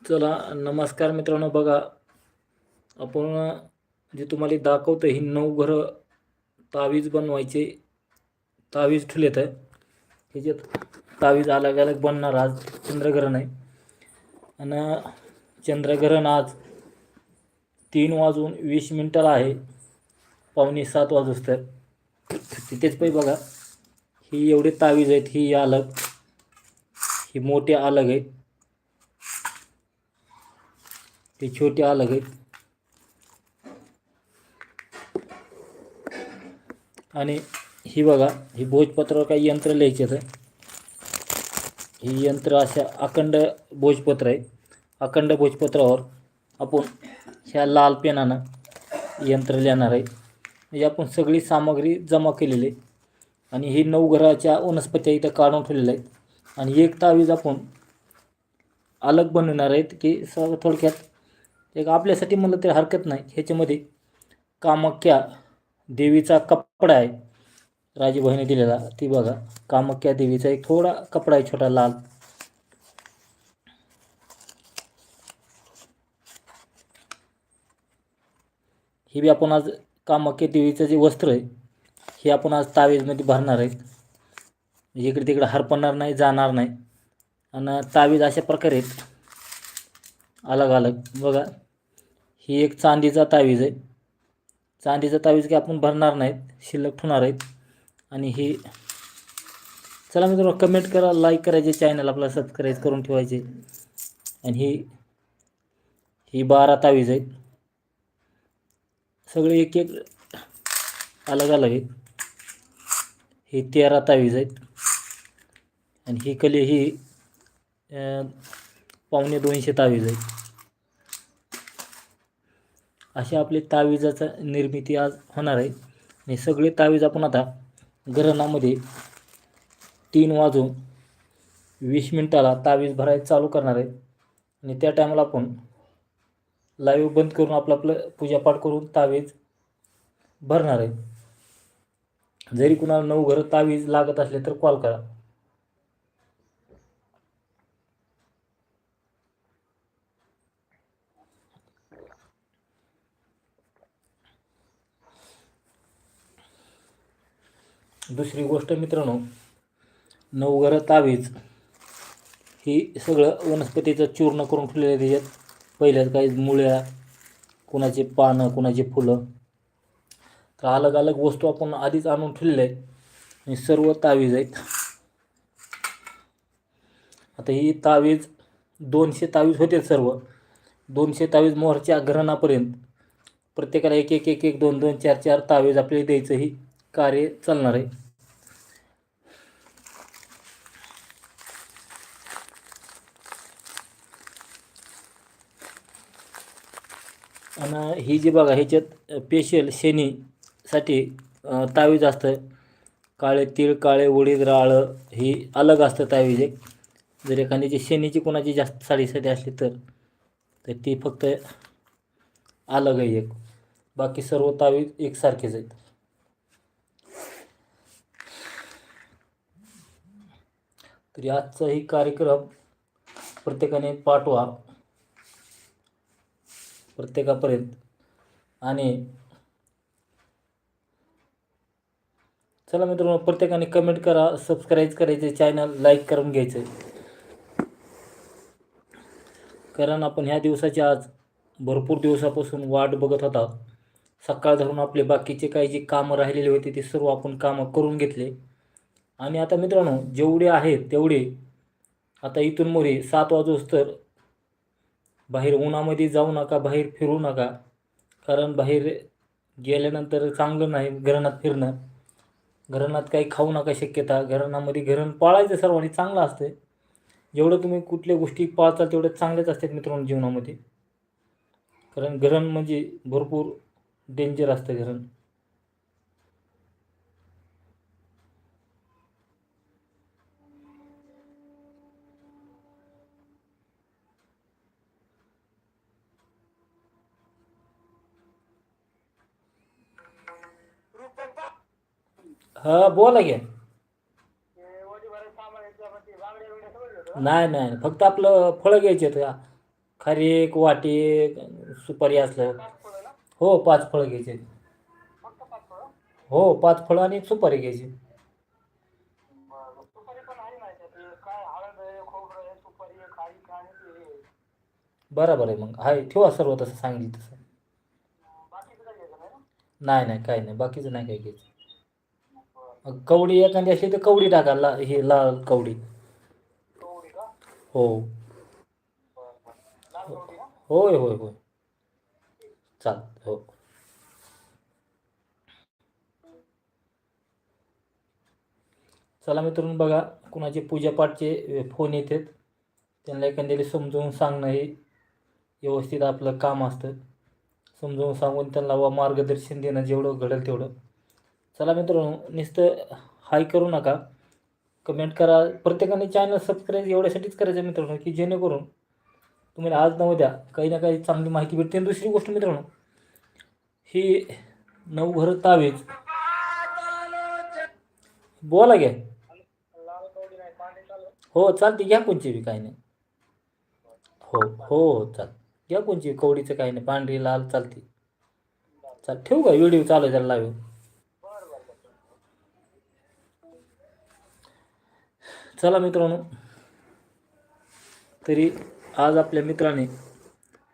चला नमस्कार मित्रांनो, बघा आपण जे तुम्हाला दाखवतो ही 9 घरं तावीज बनवायचे तावीज ठेवलेत आहे. ह्याच्यात तावीज अलग अलग बनणार. आज चंद्रग्रहण आहे आणि चंद्रग्रहण आज 3:20 आहे, 6:45 वाजोस्तर. तिथेच पाहिजे बघा, ही एवढे तावीज आहेत, ही अलग, ही मोठे अलग आहेत, ते छोटे अलग आहेत. आणि ही बघा, ही भोजपत्रावर काही यंत्र लिहायचे आहे. ही यंत्र अशा अखंड भोजपत्र आहे. अखंड भोजपत्रावर आपण ह्या लाल पेनानं यंत्र लिहिणार आहे. म्हणजे आपण सगळी सामग्री जमा केलेली आहे. आणि ही 9 घराच्या वनस्पत्या इथं काढून ठेवलेल्या आहेत. आणि एक तावीज आपण अलग बनवणार आहेत की थोडक्यात एक आपल्यासाठी म्हणलं तरी हरकत नाही. ह्याच्यामध्ये कामाख्या देवीचा कपडा आहे, राजीबाईने दिलेला. ती बघा, कामाख्या देवीचा एक थोडा कपडा आहे, छोटा लाल. ही बी आपण आज कामाख्या देवीचं जे वस्त्र आहे हे आपण आज तावीजमध्ये भरणार आहेत. इकडे तिकडे हरपणार नाही, जाणार नाही. आणि तावीज अशा प्रकारे आहेत, अलग अलग. बघा, ही एक चांदीचा तावीज आहे. चांदीचा तावीज की आपण भरणार नाहीत, शिल्लक ठेवणार आहेत. आणि ही, चला मित्रांनो, कमेंट करा, लाईक करायचे, चॅनल आपला सबस्क्राईब करून ठेवायचे. आणि ही 12 तावीज आहेत, सगळे एक एक अलग अलग आहेत. ही 13 तावीज आहेत. आणि ही कली ही 250 तावीज आहेत. असे आपले तावीजाचं निर्मिती आज होणार आहे. आणि सगळे तावीज आपण आता ग्रहणामध्ये 3:20 तावीज भरायला चालू करणार आहे. आणि त्या टायमाला आपण लाईव्ह बंद करून आपलं पूजापाठ करून तावीज भरणार आहे. जरी कुणाला 9 घरं तावीज लागत असले तर कॉल करा. दुसरी गोष्ट मित्रांनो, 9 घरं तावीज ही सगळं वनस्पतीचं चूर्ण करून ठेवलेलं आहे. त्याच्यात पहिल्याच काही मुळ्या, कुणाचे पानं, कुणाचे फुलं, तर अलग अलग वस्तू आपण आधीच आणून ठेवलेल्या आहेत. आणि सर्व तावीज आहेत. आता ही तावीज 200 तावीज होते, सर्व 200 तावीज मोहरच्या ग्रहणापर्यंत प्रत्येकाला एक एक एक एक 2 2 4 4 तावीज आपल्याला द्यायचं, ही कार्य चालणार आहे. आणि ही जी बघा, ह्याच्यात स्पेशल शनीसाठी तावीज असतं. काळे तीळ, काळे उडीद, राळं, ही अलग असतं तावीज एक. जर एखाद्याची शनीची कोणाची जास्त साडीसाठी असली तर ती फक्त अलग आहे एक. बाकी सर्व तावीज एकसारखेच आहेत. तरी आजचा ही कार्यक्रम प्रत्येकाने पाठवा प्रत्येकापर्यंत. आणि चला मित्रांनो, प्रत्येकाने कमेंट करा, सबस्क्राईब करायचे, चॅनल लाईक करून घ्यायचं. कारण आपण ह्या दिवसाची आज भरपूर दिवसापासून वाट बघत होता. सकाळ धरून आपले बाकीचे काही जे कामं राहिलेले होते ते सर्व आपण कामं करून घेतले. आणि आता मित्रांनो, जेवढे आहेत तेवढे आता इथून मोरे 7 वाजोस्तर बाहेर उन्हामध्ये जाऊ नका, बाहेर फिरू नका. कारण बाहेर गेल्यानंतर चांगलं नाही ग्रहणात फिरणं. ग्रहणात काही खाऊ नका शक्यता. ग्रहणामध्ये ग्रहण पाळायचं सर्वांनी, चांगलं असतं. जेवढं तुम्ही कुठल्या गोष्टी पाळता तेवढ्या चांगल्याच असतात मित्रांनो जीवनामध्ये. कारण ग्रहण म्हणजे भरपूर डेंजर असतं ग्रहण. हा बोला घ्या. नाही नाही, फक्त आपलं फळं घ्यायचे आहेत. खारीक वाटी सुपारी असलं. हो 5 फळं घ्यायचे. हो 5 फळं आणि 1 सुपारी घ्यायची. बरोबर आहे मग आहे ठेवा सर्व तसं सांगितलं तसं. नाही नाही काही नाही बाकीचं नाही काही घ्यायचं. कवडी एखादी असली तर कवडी टाका हे लाल कवडी. हो होय होय होय चाल हो. चला मित्रांनो बघा कुणाचे पूजापाठचे फोन येतात त्यांना एखाद्याला समजावून सांगणं हे व्यवस्थित आपलं काम असतं. समजावून सांगून त्यांना मार्गदर्शन देणं जेवढं घडेल तेवढं. चला मित्रांनो नुसतं हाय करू नका, कमेंट करा. प्रत्येकाने चॅनल सबस्क्राईब एवढ्यासाठीच करायचं मित्रांनो की जेणेकरून तुम्हाला आज न उद्या काही ना काही चांगली माहिती भेटते. आणि दुसरी गोष्ट मित्रांनो ही 9 घरं तावीज बोला घ्या. हो चालते घ्या कोणची बी काही नाही. हो हो हो चाल घ्या कोणची कवडीचं काही नाही पांढरी लाल चालते. चाल ठेवू का व्हिडिओ चालू आहे त्याला लावेल. चला मित्रांनो तरी आज आपल्या मित्राने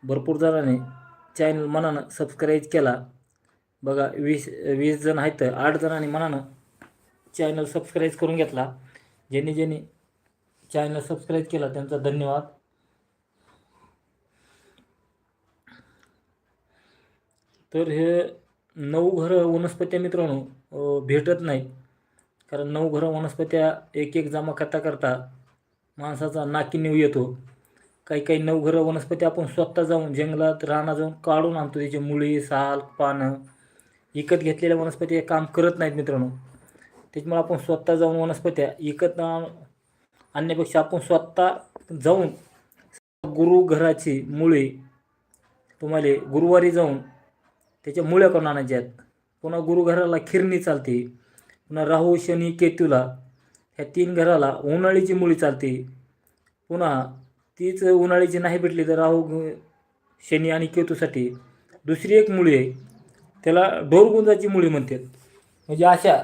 भरपूर जणांनी चॅनल मनानं सबस्क्राईब केला. बघा 20 जण आहेत, 8 जणांनी मनानं चॅनल सबस्क्राईब करून घेतला. ज्यांनी ज्यांनी चॅनल सबस्क्राईब केला त्यांचा धन्यवाद. तर हे 9 घरं वनस्पत्या मित्रांनो भेटत नाहीत. कारण 9 घरं वनस्पत्या एक एक जमा करता करता माणसाचा नाकीनऊ येतो. काही काही 9 घरं वनस्पती आपण स्वतः जाऊन जंगलात रानात जाऊन काढून आणतो. त्याची मुळी साल पानं विकत घेतलेल्या वनस्पती काम करत नाहीत मित्रांनो. त्याच्यामुळे आपण स्वतः जाऊन वनस्पत्या विकत आणण्यापेक्षा आपण स्वतः जाऊन गुरु घराची मुळी तुम्हाला गुरुवारी जाऊन त्याच्या मुळ्या करून आणायच्या आहेत. पुन्हा गुरुघराला खिरणी चालते. पुन्हा राहू शनी केतूला ह्या 3 घराला उन्हाळीची मुळी चालते. पुन्हा तीच उन्हाळीची नाही भेटली तर राहू शनी आणि केतूसाठी दुसरी एक मुळी आहे त्याला ढोरगुंजाची मुळी म्हणतात. म्हणजे अशा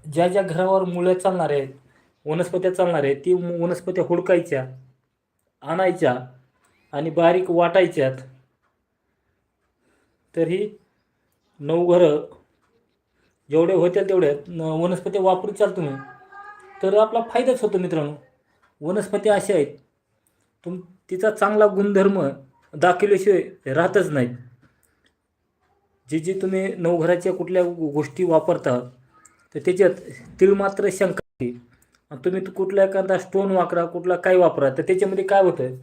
ज्या ज्या घरावर मुळ्या चालणार आहेत वनस्पत्या चालणार आहेत ती वनस्पत्या हुडकायच्या आणायच्या आणि बारीक वाटायच्यात. तर ही 9 घरं जेवढे होतील तेवढे वनस्पती वापरू चाल तुम्ही तर आपला फायदाच होतो मित्रांनो. वनस्पती अशा आहेत तिचा चांगला गुणधर्म दाखवल्याशिवाय राहतच नाही. जी तुम्ही 9 घराच्या कुठल्या गोष्टी वापरता तर त्याच्यात तिळमात्र शंका आहे. तुम्ही कुठला एखादा स्टोन वापरा कुठला काय वापरा तर त्याच्यामध्ये काय होतं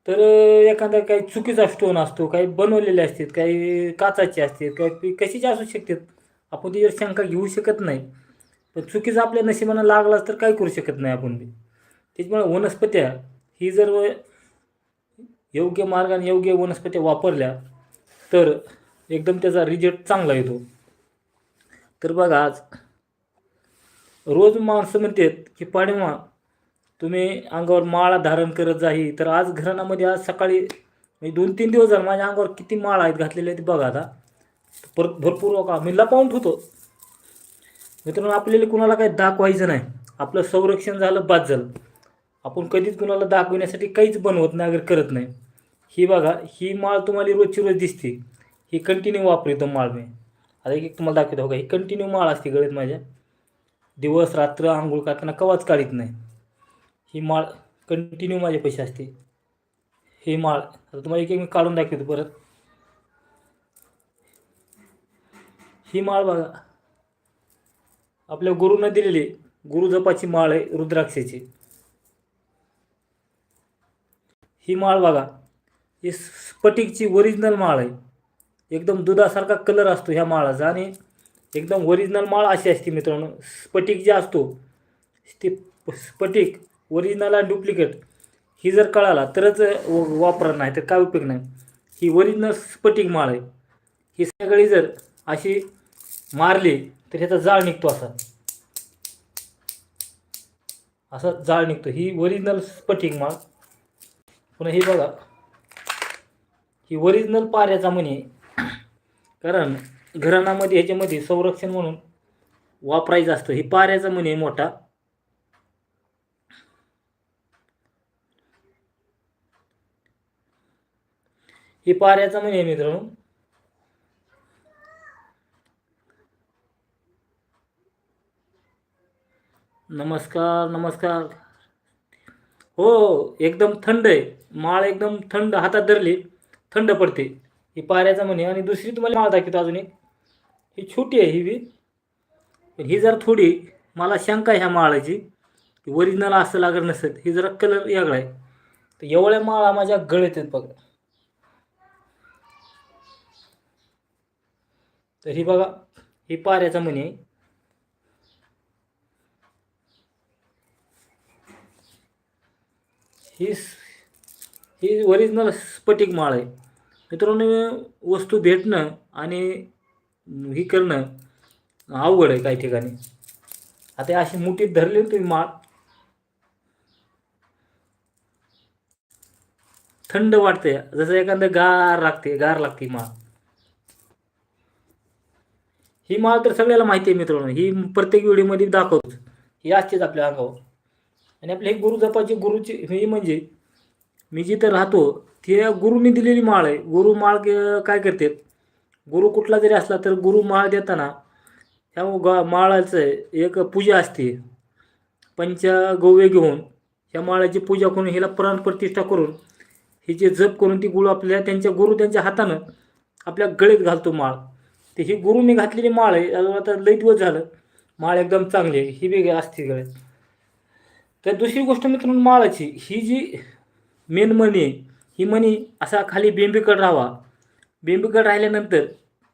तर एखादा काही चुकीचा स्टोन असतो, काही बनवलेले असतात, काही काचाचे असतात, काही कशाचे असू शकतात. आपण त्याच्यावर शंका घेऊ शकत नाही. पण चुकीचा आपल्या नशिबानं लागलाच तर काय करू शकत नाही आपण बी. त्याच्यामुळे वनस्पत्या ही जर योग्य मार्गाने योग्य वनस्पत्या वापरल्या तर एकदम त्याचा रिझल्ट चांगला येतो. तर बघा आज रोज माणसं म्हणतात की पाडवा तुम्ही अंगावर माळा धारण करत जाही. तर आज घराण्यामध्ये आज सकाळी मी 2-3 दिवस झाले माझ्या अंगावर किती माळा आहेत घातलेल्या आहेत बघा. आता परत भरपूर का मी लपावून ठेवतो मित्रांनो. आपल्याला कुणाला काही दाखवायचं नाही, आपलं संरक्षण झालं बाद झालं. आपण कधीच कुणाला दाखवण्यासाठी काहीच बनवत नाही अगर करत नाही. ही बघा ही माळ तुम्हाला रोजची रोज दिसते, ही कंटिन्यू वापरतो माळ मी. आता एक तुम्हाला दाखवतो बघा ही कंटिन्यू माळ असते गळ्यात माझ्या. दिवस रात्र आंघोळ करताना कवाच काढीत नाही. ही माळ कंटिन्यू माझ्या पैसे असते. ही माळ आता तुम्हाला एक एक मी काढून दाखवतो परत. ही माळ बघा आपल्या गुरुनं दिलेली गुरुजपाची माळ आहे रुद्राक्षाची. ही माळ बघा ही स्फटिकची ओरिजिनल माळ आहे. एकदम दुधासारखा कलर असतो ह्या माळाचा आणि एकदम ओरिजिनल माळ अशी असते मित्रांनो. स्फटिक जे असतो ते स्फटिक ओरिजिनल आणि डुप्लिकेट ही जर कळाला तरच वापरा, नाही तर काय उपयोग नाही. ही ओरिजिनल स्फटिक माळ आहे. ही सगळी जर अशी मारली तर ह्याचा जाळ निघतो असा जाळ निघतो. ही ओरिजिनल स्फटिक माळ. पुन्हा ही बघा ही ओरिजिनल पाऱ्याचा मणी आहे. कारण घराण्यामध्ये ह्याच्यामध्ये संरक्षण म्हणून वापरायचं असतं. ही पाऱ्याचा मणी आहे मोठा. ही पाऱ्याचा मणी आहे मित्रांनो. नमस्कार नमस्कार. हो एकदम थंड आहे. माळ एकदम थंड, हातात धरली थंड पडते. ही पाऱ्याचा म्हणे. आणि दुसरी तुम्हाला माळ दाखवतो अजून एक. ही छोटी आहे ही बी, पण ही जर थोडी मला शंका आहे ह्या माळाची ओरिजिनल असं लागत नसेल. ही जरा कलर वेगळा आहे. तर एवढ्या माळा माझ्या गळ्यात आहेत बघा. तर ही बघा, ही पाऱ्याचा म्हणे आहे. ही ओरिजिनल स्फटिक माळ आहे मित्रांनो. वस्तू भेटणं आणि ही करणं अवघड आहे काही ठिकाणी. आता अशी मुठीत धरली तुम्ही माळ, थंड वाटते, जसं एखादं गार लागते माळ. ही माळ तर सगळ्याला माहिती आहे मित्रांनो. ही प्रत्येक व्हिडिओमध्ये दाखवतोच. ही असतेच आपल्या अंगावर. आणि आपल्या ही गुरुजपाची गुरुची ही म्हणजे मी जिथं राहतो ते गुरुनी दिलेली माळ आहे. गुरु माळ काय करतात, गुरु कुठला जरी असला तर गुरु माळ देताना ह्या माळाचं एक पूजा असते. पंचगव्य घेऊन ह्या माळाची पूजा करून हिला प्राणप्रतिष्ठा करून हिचे जप करून ती गुरु आपल्याला त्यांच्या हातानं आपल्या गळेत घालतो माळ. ते ही गुरुने घातलेली माळ आहे. आता लई दिवस झालं माळ एकदम चांगली आहे. ही वेगळी असते गळ्यात. तर दुसरी गोष्ट मित्रांनो, माळाची ही जी मेन मणी आहे, ही मणी असा खाली बेंबीकड राहावा. बेंबीकड राहिल्यानंतर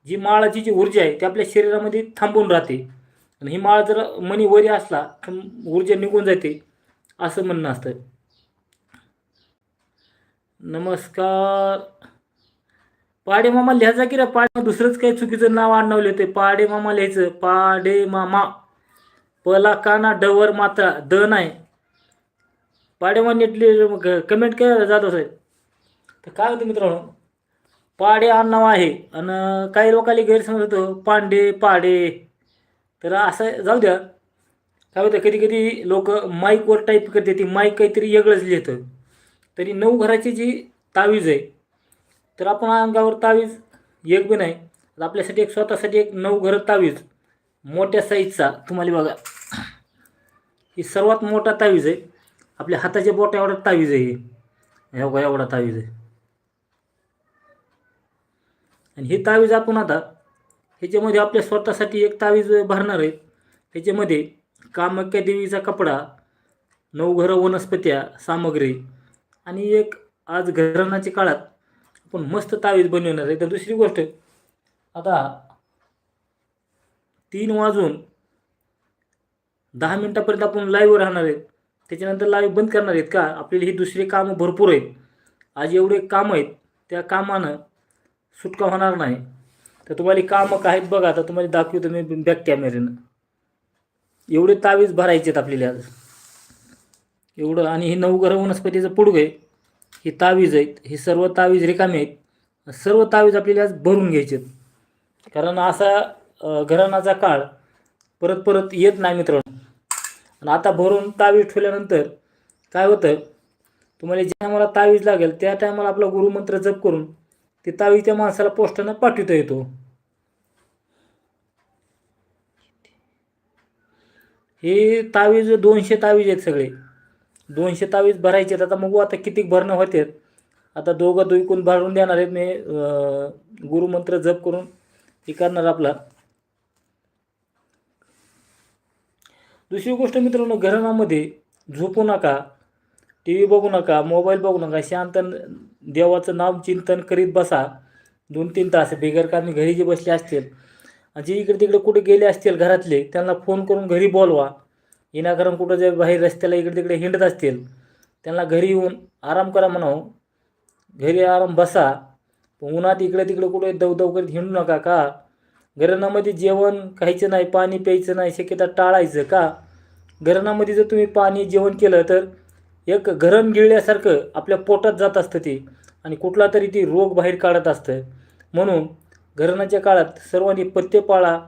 जी माळाची जी ऊर्जा आहे ती आपल्या शरीरामध्ये थांबून राहते. आणि ही माळ जर मणी वरी असला तर ऊर्जा निघून जाते असं म्हणणं असतं. नमस्कार. पाडे मामा लिहायचा की रे पाडे, दुसरंच काही चुकीचं नाव आडनाव लिहिते. पाडे मामा लिहायचं. पाडे मामा. पला काना डवर मात्रा द नाही. पाडे मामा नीट कमेंट केलं जात असेल. तर काय होतं मित्रांनो, पाडे आडनाव आहे आणि काही लोकांना गैरसमज होतो पांडे पाडे. तर असं जाऊ द्या. काय होतं, कधी कधी लोक माईकवर टाईप करते, ती माईक काहीतरी वेगळंच लिहितं. तरी 9 घराची जी तावीज आहे, तर आपण अंगावर तावीज एक बी नाही, आपल्यासाठी एक स्वतःसाठी एक 9 घरं तावीज मोठ्या साईजचा. तुम्हाला बघा, ही सर्वात मोठा तावीज आहे. आपल्या हाताच्या बोटा एवढा तावीज आहे. एवढा तावीज आहे. आणि ही तावीज आपण आता ह्याच्यामध्ये आपल्या स्वतःसाठी एक तावीज भरणार आहे. ह्याच्यामध्ये कामाख्या देवीचा कपडा, 9 घरं वनस्पत्या सामग्री आणि एक आज घराण्याच्या काळात आपण मस्त तावीज बनवणार आहे. तर दुसरी गोष्ट, आता 3 वाजून 10 मिनटापर्यंत आपण लाईव्ह राहणार आहेत. त्याच्यानंतर लाईव्ह बंद करणार आहेत का, आपल्याला ही दुसरी कामं भरपूर आहेत. आज एवढे काम आहेत, त्या कामानं सुटका होणार नाही. तर तुम्हाला कामं काय आहेत बघा. आता तुम्हाला दाखवतो मी बॅक कॅमेऱ्यानं. एवढे तावीज भरायचे आहेत आपल्याला आज एवढं. आणि ही 9 घरं वनस्पतीचं पुडगं आहे. ही तावीज आहेत. ही सर्व तावीज रिकामे आहेत. सर्व तावीज आपल्याला आज भरून घ्यायचे आहेत. कारण असा घराण्याचा काळ परत परत येत नाही मित्रांनो. आणि आता भरून तावीज ठेवल्यानंतर काय होतं, तुम्हाला ज्या टायमाला तावीज लागेल त्या टायमाला आपला गुरुमंत्र जप करून ते तावीज त्या माणसाला पोस्टानं पाठवता येतो. हे तावीज 200 तावीज आहेत सगळे. 200 तावीज भरायचे आहेत. आता मग आता किती भरणं होते. आता दोघं दुईकून भरून देणार आहेत मी. गुरुमंत्र जप करून हे करणार आपला. दुसरी गोष्ट मित्रांनो, घराण्यामध्ये झोपू नका, टी व्ही बघू नका, मोबाईल बघू नका. शांत देवाचं नाम चिंतन करीत बसा 2-3 तास. बेगरकामी घरी जे बसले असतील, जे इकडे तिकडे कुठे गेले असतील घरातले, त्यांना फोन करून घरी बोलवा. विनाकारण कुठं जे बाहेर रस्त्याला इकडे तिकडे हिंडत असतील त्यांना घरी येऊन आराम करा म्हणावं. घरी आराम बसा. उन्हात इकडे तिकडे कुठे दवदव करीत हिंडू नका. का घराण्यामध्ये जेवण खायचं नाही, पाणी प्यायचं नाही, शक्यता टाळायचं. का घराण्यामध्ये जर तुम्ही पाणी जेवण केलं तर एक घरण गिळल्यासारखं आपल्या पोटात जात असतं ते. आणि कुठला तरी ती रोग बाहेर काढत असतं. म्हणून घरणाच्या काळात सर्वांनी पथ्य पाळा,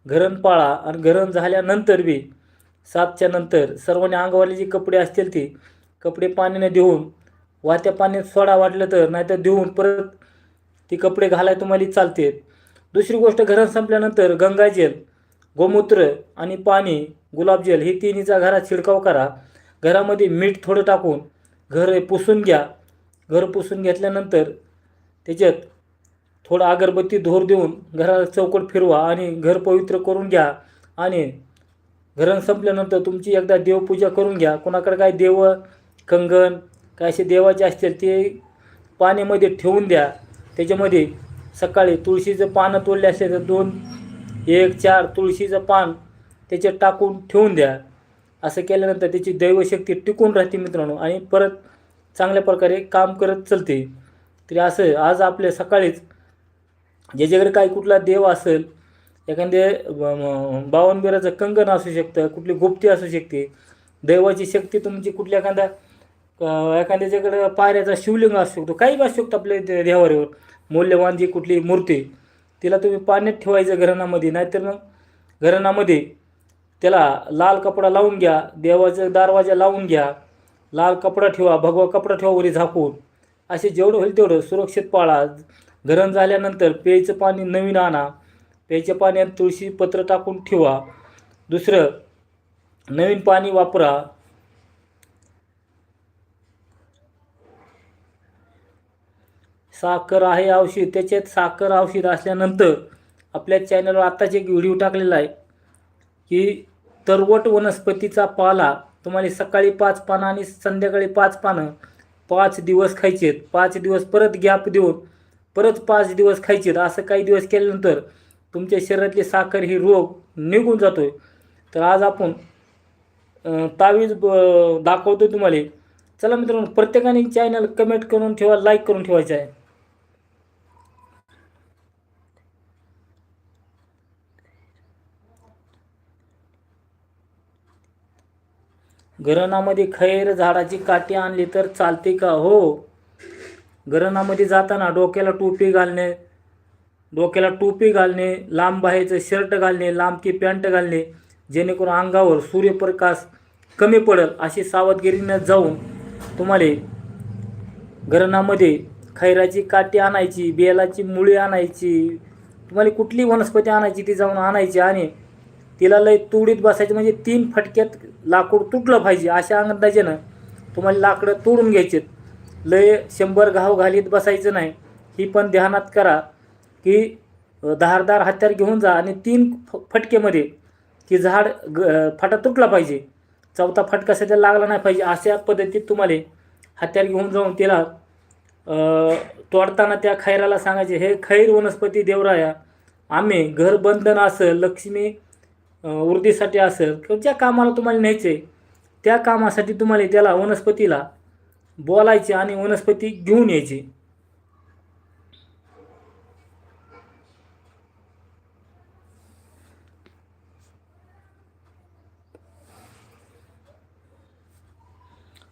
घरण पाळा आणि घरण झाल्यानंतर बी 7च्या नंतर सर्वांनी अंगावरले जे कपडे असतील ते कपडे पाण्याने धुवून वाहत्या पाण्यात सोडा वाटलं तर, नाहीतर धुवून परत ती कपडे घालाय तुम्हाला चालते. दुसरी गोष्ट, घरण संपल्यानंतर गंगाजल, गोमूत्र आणि पाणी, गुलाबजल हे तिन्हीचा घरात शिडकाव करा. घरामध्ये मीठ थोडं टाकून घर पुसून घ्या. घर पुसून घेतल्यानंतर त्याच्यात थोडा अगरबत्ती धूर देऊन घराला चौकट फिरवा आणि घर पवित्र करून घ्या. आणि घरण संपल्यानंतर तुमची एकदा देवपूजा करून घ्या. कोणाकडे काय देव, कंगन काय असे देवाचे असतील ते पाण्यामध्ये ठेवून द्या. त्याच्यामध्ये सकाळी तुळशीचं पानं तोडले असेल तर 2, 1, 4 तुळशीचं पान त्याच्यात टाकून ठेवून द्या. असं केल्यानंतर त्याची दैवशक्ती टिकून राहते मित्रांनो आणि परत चांगल्या प्रकारे काम करत चालते. तरी असं आज आपल्या सकाळीच ज्याच्याकडे काही कुठला देव असेल, एखादे 52 कंगन असू शकतं, कुठली गुप्ती असू शकते, दैवाची शक्ती तुमची कुठल्या एखाद्याच्याकडं पायऱ्याचा शिवलिंग असू शकतो, काही असू शकतो आपल्या देवावर मौल्यवान जी कुठली मूर्ती, तिला तुम्ही पाण्यात ठेवायचं घराण्यामध्ये. नाहीतर मग घराण्यामध्ये त्याला लाल कपडा लावून घ्या, देवाचा दरवाजा लावून घ्या, लाल कपडा ठेवा, भगवा कपडा ठेवा वरी झाकून. असे जेवढं होईल तेवढं सुरक्षित पाळा. घरण झाल्यानंतर प्यायचं पाणी नवीन आणा. प्यायच्या पाण्यात तुळशी पत्र टाकून ठेवा. दुसरं, नवीन पाणी वापरा. साखर आहे औषध, त्याच्यात साखर औषध असल्यानंतर आपल्या चॅनलवर आत्ताच एक व्हिडिओ टाकलेला आहे की तरवट वनस्पतीचा पाला तुम्हाला सकाळी 5 पानं आणि संध्याकाळी 5 पानं 5 दिवस खायचे आहेत. 5 दिवस परत गॅप देऊन परत 5 दिवस खायचे आहेत. असं काही दिवस केल्यानंतर तुमच्या शरीरातली साखर ही रोग निघून जातोय. तर आज आपण तावीज दाखवतो तुम्हाला. चला मित्रांनो, प्रत्येकाने चॅनल कमेंट करून ठेवा, लाईक करून ठेवायचं आहे. घराण्यामध्ये खैर झाडाची काठी आणली तर चालते का? हो. घराण्यामध्ये जाताना डोक्याला टोपी घालणे, लांब बाह्याचं शर्ट घालणे, लांबकी पॅन्ट घालणे, जेणेकरून अंगावर सूर्यप्रकाश कमी पडेल अशी सावधगिरीनं जाऊन तुम्हाला घराण्यामध्ये खैराची काठी आणायची, बेलाची मुळी आणायची, तुम्हाला कुठली वनस्पती आणायची ती जाऊन आणायची आणि तिला लय तुडीत बसायची. म्हणजे 3 फटक्यात लाकूड तुटलं पाहिजे अशा अंदाजानं तुम्हाला लाकडं तोडून घ्यायचे. लय 100 घाव घालीत बसायचं नाही. ही पण ध्यानात करा की धारदार हत्यार घेऊन जा आणि 3 फटकेमध्ये ती झाड फाटा तुटला पाहिजे. 4था फटका सध्या लागला नाही पाहिजे. अशा पद्धतीत तुम्हाला हत्यार घेऊन जाऊन तिला तोडताना त्या खैराला सांगायचे, हे खैर वनस्पती देवराया, आम्ही घर बंधन असेल, लक्ष्मी वृद्धीसाठी असेल किंवा ज्या कामाला तुम्हाला न्यायचे त्या कामासाठी तुम्हाला त्याला वनस्पतीला बोलायचे आणि वनस्पती घेऊन यायची.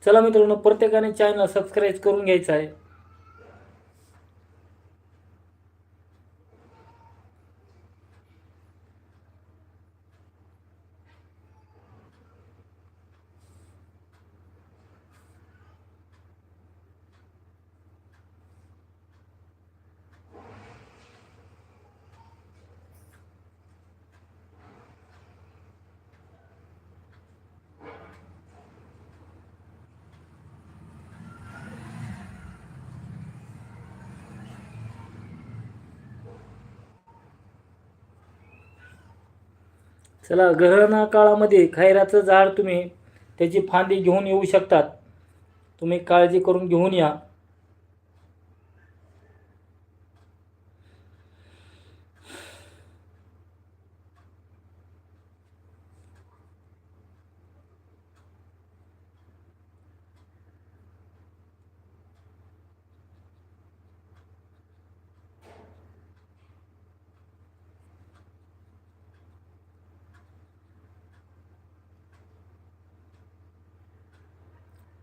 चला मित्रांनो, प्रत्येकाने चॅनल सबस्क्राईब करून घ्यायचं आहे. चला, ग्रहण काळामध्ये खैराचं झाड तुम्ही त्याची फांदी घेऊन येऊ शकतात. तुम्ही काळजी करून घेऊन या.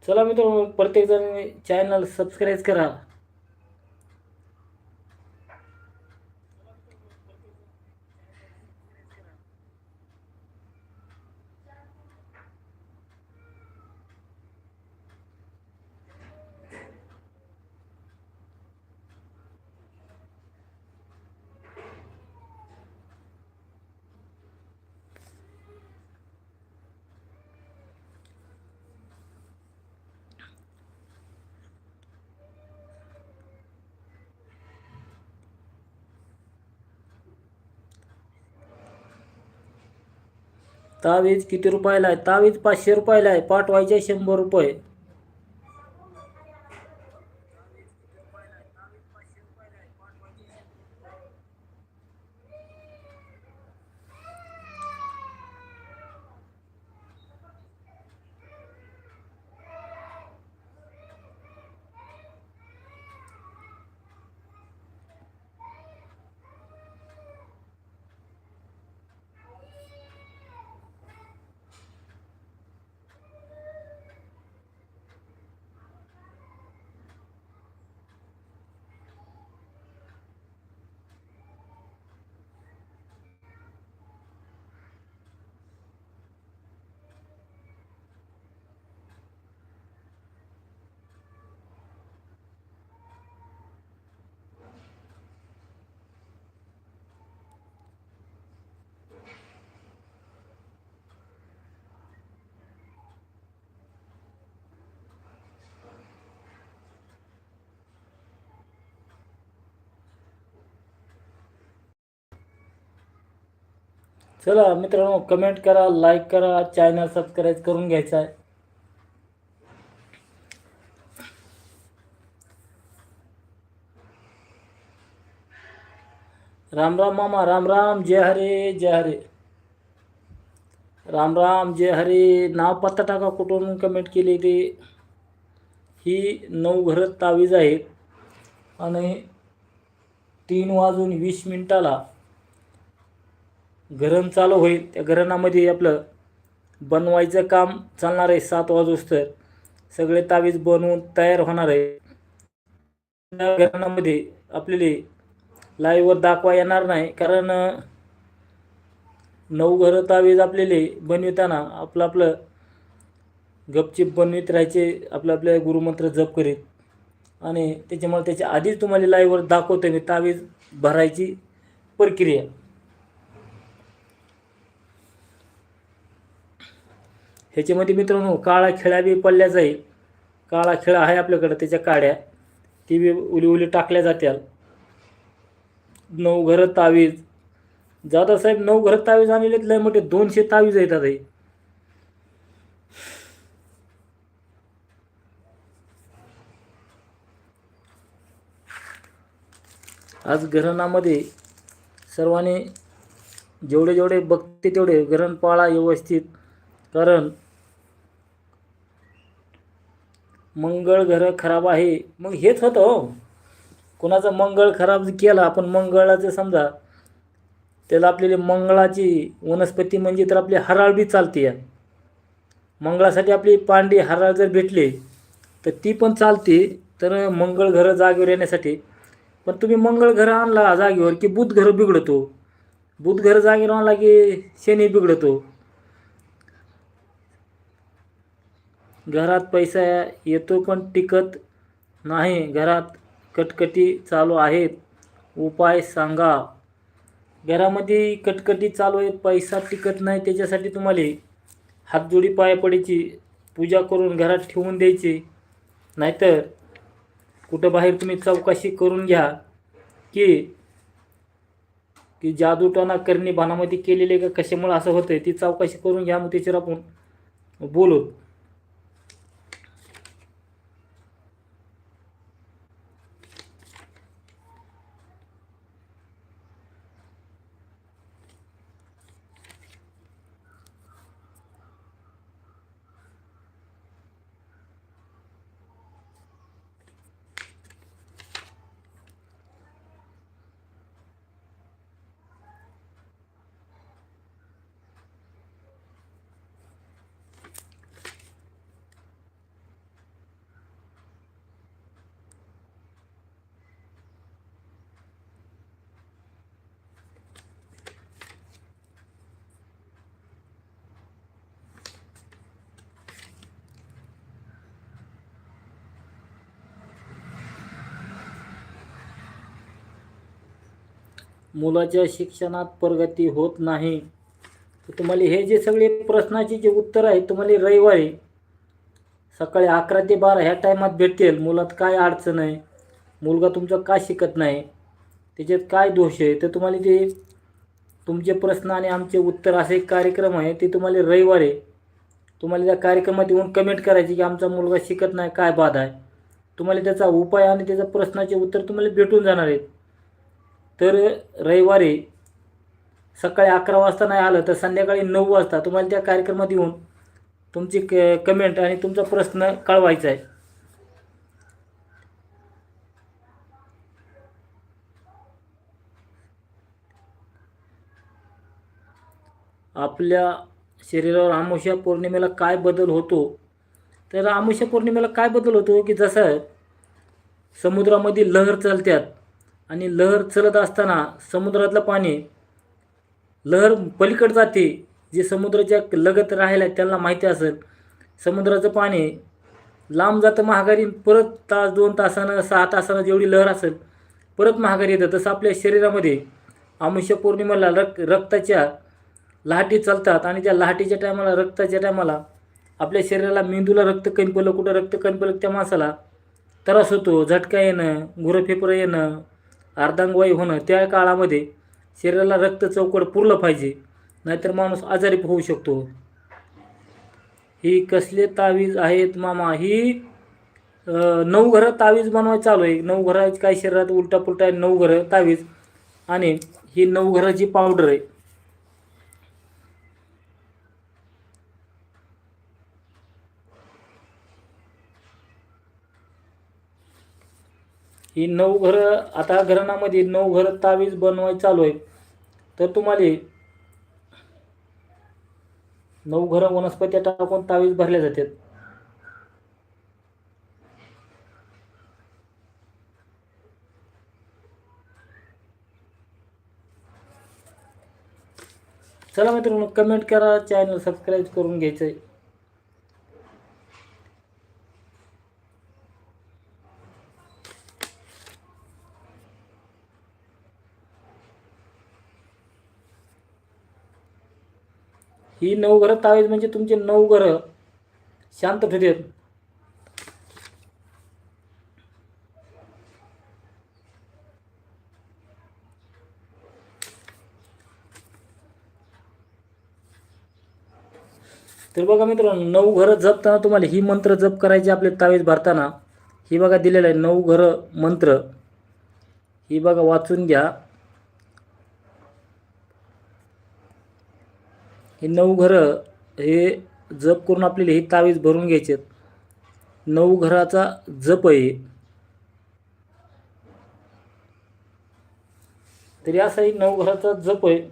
चला मित्रांनो, प्रत्येकजण चॅनल सबस्क्राईब करा. तावीज किती रुपयाला आहे? तावीज 500 रुपयाला आहे, पाठवायचे 100 रुपये. चला मित्रांनो, कमेंट करा, लाईक करा, चॅनल सबस्क्राईब करून घ्यायचा आहे. राम राम मामा, राम राम, जय हरे जय हरे. राम राम, जय हरे. नाव पत्ता टाका, कुठून कमेंट केली ते. ही 9 घरं तावीज आहेत आणि 3:20 घरण चालू होईल. त्या घराणामध्ये आपलं बनवायचं काम चालणार आहे. 7 वाजोस्तर सगळे तावीज बनवून तयार होणार आहे. त्या घराणामध्ये आपल्याला लाईव्हवर दाखवा येणार नाही, कारण 9 घरं तावीज आपल्याला बनविताना आपलं गपचिप बनवित राहायचे, आपल्या गुरुमंत्र जप करीत. आणि त्याच्यामुळे त्याच्या आधीच तुम्हाला लाईव्हवर दाखवतो मी तावीज भरायची प्रक्रिया. ह्याच्यामध्ये मित्रांनो काळा खेळा बी पडल्या जाईल. काळा खेळा आहे आपल्याकडं, त्याच्या काड्या ती बी उली टाकल्या जात्याल. 9 घरं तावीज. जाधव साहेब 9 घरं तावीज आणलेत, लय मोठे 200 तावीज येतात. आज घराणामध्ये सर्वांनी जेवढे बघते तेवढे घरण पाळा व्यवस्थित, कारण मंगळ घरं खराब आहे. मग हेच होतं हो, कोणाचा मंगळ खराब केला आपण, मंगळाचं समजा त्याला आपल्याला मंगळाची वनस्पती म्हणजे तर आपली हराळ बी चालते. या मंगळासाठी आपली पांडी हराळ जर भेटली तर ती पण चालते. तर मंगळ घरं जागेवर येण्यासाठी. पण तुम्ही मंगळ घरं आणला जागेवर की बुध घरं बिघडतो. बुध घरं जागेवर आणला की शनी बिघडतो. घरात पैसा येतो पण टिकत नाही. घरात कटकटी चालू आहेत, उपाय सांगा. घरामध्ये कटकटी चालू आहेत, पैसा टिकत नाही, त्याच्यासाठी तुम्हाला हातजोडी पाया पडायची, पूजा करून घरात ठेवून द्यायची. नाहीतर कुठं बाहेर तुम्ही चौकशी करून घ्या की जादूटोना करणी बाणामध्ये केलेले का कशामुळे असं होतंय, ती चौकशी करून घ्या. मग त्याच्यावर आपण बोलू. मुलाच्या शिक्षणात प्रगती होत नाही, तर तुम्हाला हे जे सगळे प्रश्नाचे जे उत्तर आहेत तुम्हाला रविवारी सकाळी 11 ते 12 ह्या टायमात भेटेल. मुलात काय अडचण आहे, मुलगा तुमचा का शिकत नाही, त्याच्यात काय दोष आहे, तर तुम्हाला ते तुमचे प्रश्न आणि आमचे उत्तर असे एक कार्यक्रम आहे, ते तुम्हाला रविवारी तुम्हाला त्या कार्यक्रमात येऊन कमेंट करायची की आमचा मुलगा शिकत नाही, काय बाधा आहे. तुम्हाला त्याचा उपाय आणि त्याच्या प्रश्नाचे उत्तर तुम्हाला भेटून जाणार आहेत. तर रविवारी सकाळी 11 वाजता नाही आलं तर संध्याकाळी 9 वाजता तुम्हाला त्या कार्यक्रमात येऊन तुमची कमेंट आणि तुमचा प्रश्न कळवायचा आहे. आपल्या शरीरावर अमावस्या पौर्णिमेला काय बदल होतो? तर अमावस्या पौर्णिमेला काय बदल होतो की जसं समुद्रामध्ये लहर चालतात आणि लहर चलत असताना समुद्रातलं पाणी लहर पलीकडे जाते. जे समुद्राच्या लगत राहिलं आहे त्यांना माहिती असेल, समुद्राचं पाणी लांब जातं महागारी, परत तास 2 तासानं 6 तासानं जेवढी लहर असेल परत महागारी येतं. तसं आपल्या शरीरामध्ये अमावस्या पौर्णिमेला रक्ताच्या लाटी चालतात आणि त्या लाटीच्या टायमाला रक्ताच्या टायमाला आपल्या शरीराला मेंदूला रक्त कमी पडलं, कुठं रक्त कमी पडलं त्या माणसाला त्रास होतो, झटका येणं, गुरफेफरं येणं, अर्धांगवायू होणं. त्या काळामध्ये शरीराला रक्त चौकड पुरलं पाहिजे, नाहीतर माणूस आजारी होऊ शकतो. ही कसले तावीज आहेत मामा? ही 9 घरं तावीज बनवायचं चालू आहे. 9 घराची काय शरीरात उलटा पुलटा आहे, 9 घरं तावीज आणि ही 9 घराची पावडर आहे. ही 9 घरं आता घराण्यामध्ये 9 घरं तावीज बनवायचं चालू आहे. तर तुम्हाला 9 घरं वनस्पत्या टाकून तावीज भरल्या जातात. चला मित्रांनो, कमेंट करा, चॅनल सबस्क्राईब करून घ्यायचं आहे. ही 9 घरं तावीज म्हणजे तुमचे 9 घरं शांत ठेवतात. तर बघा मित्रांनो, 9 घरं जपताना तुम्हाला ही मंत्र जप करायची. आपले तावीज भरताना ही बघा दिलेलं आहे 9 घरं मंत्र. ही बघा वाचून घ्या. ही 9 घरं हे जप करून आपल्याला ही तावीज भरून घ्यायचे. 9 घराचा जप आहे. तरी असाही 9 घराचा जप आहे.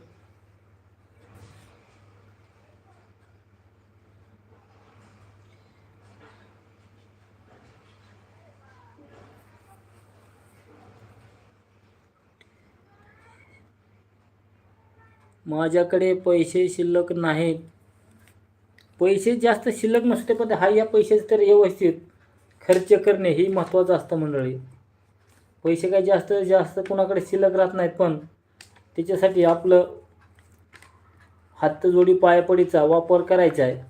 माझ्याकडे पैसे शिल्लक नाहीत. पैसे जास्त शिल्लक नसते, पण हा या पैशाचे तर व्यवस्थित खर्च करणे ही महत्त्वाचं असतं मंडळी. पैसे काय जास्त जास्त कुणाकडे शिल्लक राहत नाहीत, पण त्याच्यासाठी आपलं हातजोडी पायपडीचा वापर करायचा आहे.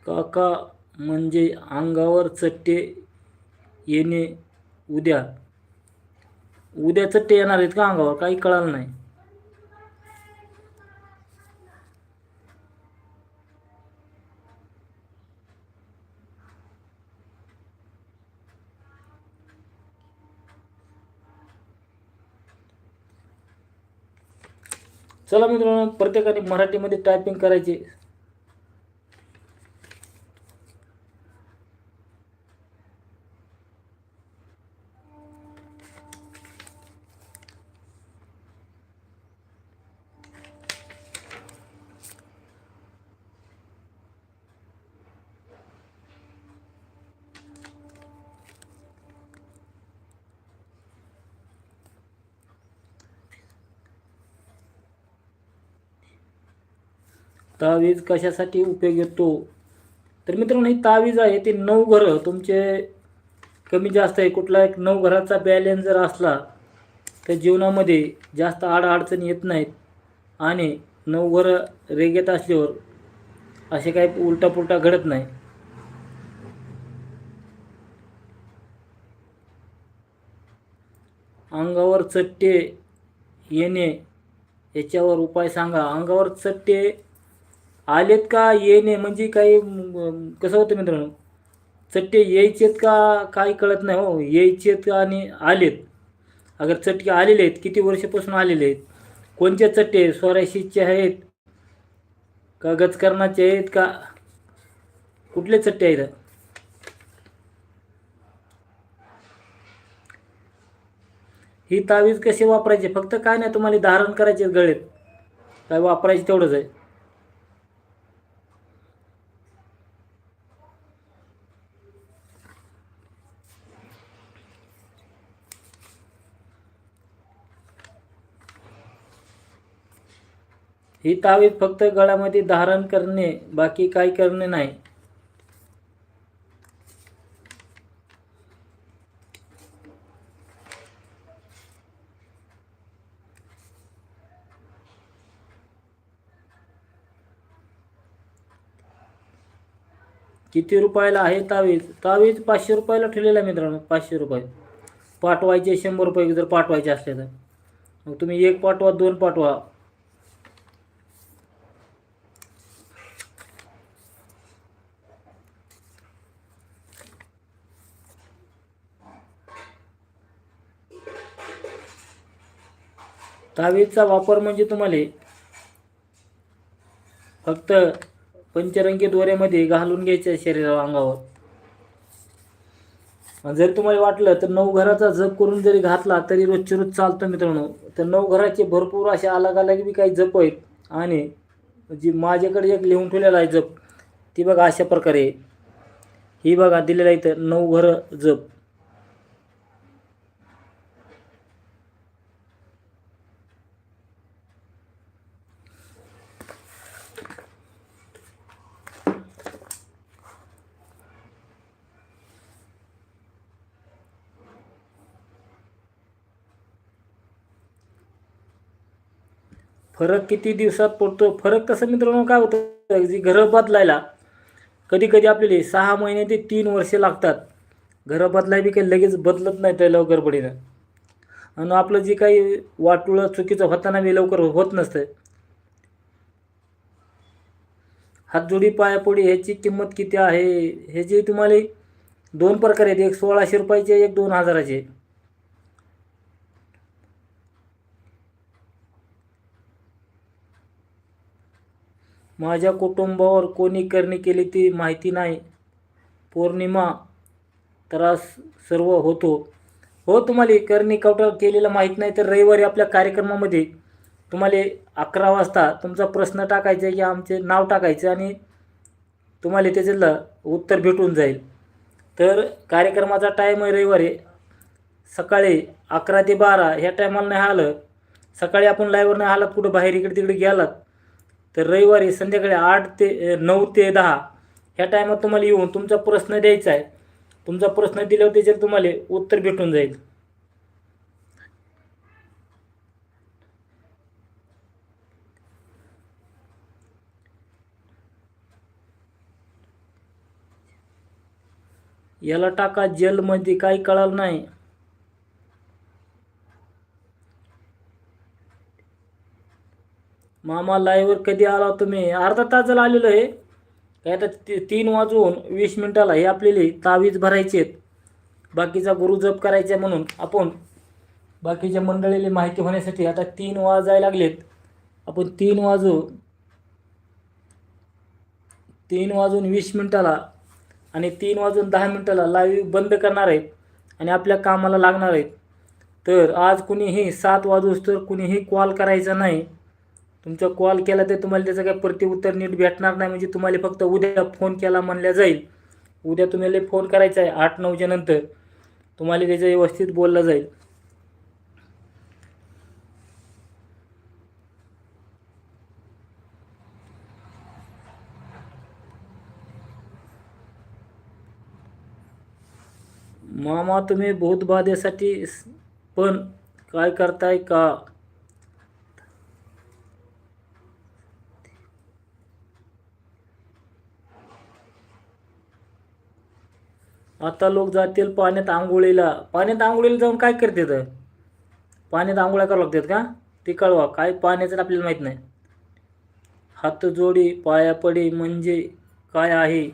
काका म्हणजे अंगावर चट्टे येणे. उद्या उद्या चट्टे येणार आहेत का अंगावर? काही कळालं नाही. चला मित्रांनो, प्रत्येकाने मराठीमध्ये टायपिंग करायची. तावीज कशासाठी उपयोग येतो? तर मित्रांनो, ही तावीज आहे ते 9 घरं तुमचे कमी जास्त आहे, कुठला एक 9 घराचा बॅलन्स जर असला तर जीवनामध्ये जास्त अडचणी येत नाहीत आणि 9 घरं रेगेत असल्यावर असे काही उलटापुलटा घडत नाही. अंगावर चट्टे येणे याच्यावर उपाय सांगा. अंगावर चट्टे आलेत का येणे म्हणजे काही कसं होतं मित्रांनो, चट्टे यायचेत का काही कळत नाही हो, यायचेत का आणि आलेत. अगर चटके आलेले आहेत, किती वर्षापासून आलेले आहेत, कोणते चट्टे स्वराशीचे आहेत का गजकरणाचे आहेत का कुठले चट्टे आहेत? ही तावीज कशी वापरायची? फक्त काय नाही, तुम्हाला धारण करायचे गळेत, काय वापरायचे तेवढंच आहे. ही तावीज फक्त गळ्यामध्ये धारण करणे, बाकी काही करणे नाही. किती रुपयाला आहे तावीज? तावीज 500 रुपयाला ठेवलेला आहे मित्रांनो, 500 रुपये. पाठवायचे 100 रुपये जर पाठवायचे असले तर. मग तुम्ही 1 पाठवा, 2 पाठवा. तावीजचा वापर म्हणजे तुम्हाला फक्त पंचरंगी दोऱ्यामध्ये घालून घ्यायचं शरीरावर, अंगावर. जर तुम्हाला वाटलं तर 9 घराचा जप करून जरी घातला तरी रोजची रोज चालतं मित्रांनो. तर 9 घराचे भरपूर असे अलग अलग बी काही जप आहेत आणि जी माझ्याकडे एक लिहून ठेवलेला आहे जप, ती बघा अशा प्रकारे. ही बघा दिलेलं आहे इथं 9 घरं जप. फरक किती दिवसात पडतो? फरक कसं मित्रांनो काय होतं, जी घरं बदलायला कधी कधी आपल्याला 6 महिने ते 3 वर्षे लागतात. घरं बदलाय बी काही लगेच बदलत नाही त्या लवकर गडबडीनं. आणि आपलं जे काही वाटोळं चुकीचं होताना बी लवकर होत नसतं. हातजोडी पायापोडी ह्याची किंमत किती आहे? ह्याची तुम्हाला 2 प्रकार आहेत, एक 1600 रुपयाचे, एक 2000चे. माझ्या कुटुंबावर कोणी करणी केली ती माहिती नाही. पौर्णिमा त्रास सर्व होतो. हो, तुम्हाला करणी कवटा केलेलं माहीत नाही तर रविवारी आपल्या कार्यक्रमामध्ये तुम्हाला 11 वाजता तुमचा प्रश्न टाकायचा की आमचे नाव टाकायचं आणि तुम्हाला त्याच्यातलं उत्तर भेटून जाईल. तर कार्यक्रमाचा टाईम आहे रविवारी सकाळी 11 ते 12 ह्या टायमाला नाही आलं, सकाळी आपण लाईव्हवर नाही आलात कुठं बाहेर इकडे तिकडे गेलात तर रविवारी संध्याकाळी 8 ते 9 ते 10 ह्या टायमात तुम्हाला येऊन तुमचा प्रश्न द्यायचा आहे. तुमचा प्रश्न दिल्यावर त्याच्यात तुम्हाला उत्तर भेटून जाईल. याला टाका जेलमध्ये, काही कळालं नाही. मामा लाईव्हवर कधी आला तुम्ही? अर्धा तास झाला आलेलो आहे. काय आता 3:20 हे आपल्याला तावीज भरायचे आहेत, बाकीचा गुरु जप करायचा म्हणून आपण बाकीच्या मंडळीला माहिती होण्यासाठी आता 3 वाजायला लागलेत. आपण 3:20 आणि 3:10 लाईव्ह बंद करणार आहेत आणि आपल्या कामाला लागणार आहेत. तर आज कुणीही 7 वाजोस्तर कुणीही कॉल करायचा नाही. तुमचा कॉल केला तर तुम्हाला त्याचं काही प्रतिउत्तर नीट भेटणार नाही. म्हणजे तुम्हाला फक्त उद्या फोन केला म्हणल्या जाईल. उद्या तुम्हाला फोन करायचा आहे 8-9च्या नंतर, तुम्हाला त्याचं व्यवस्थित बोललं जाईल. मामा तुम्ही भूतबाधेसाठी पण काय करताय का? आता लोक जातील पाण्यात आंघोळीला. पाण्यात आंघोळीला जाऊन काय करतात? पाण्यात आंघोळ्या करावं लागतात का? ते कळवा. काय पाण्याचं आपल्याला माहीत नाही. हातजोडी पायापडी म्हणजे काय आहे?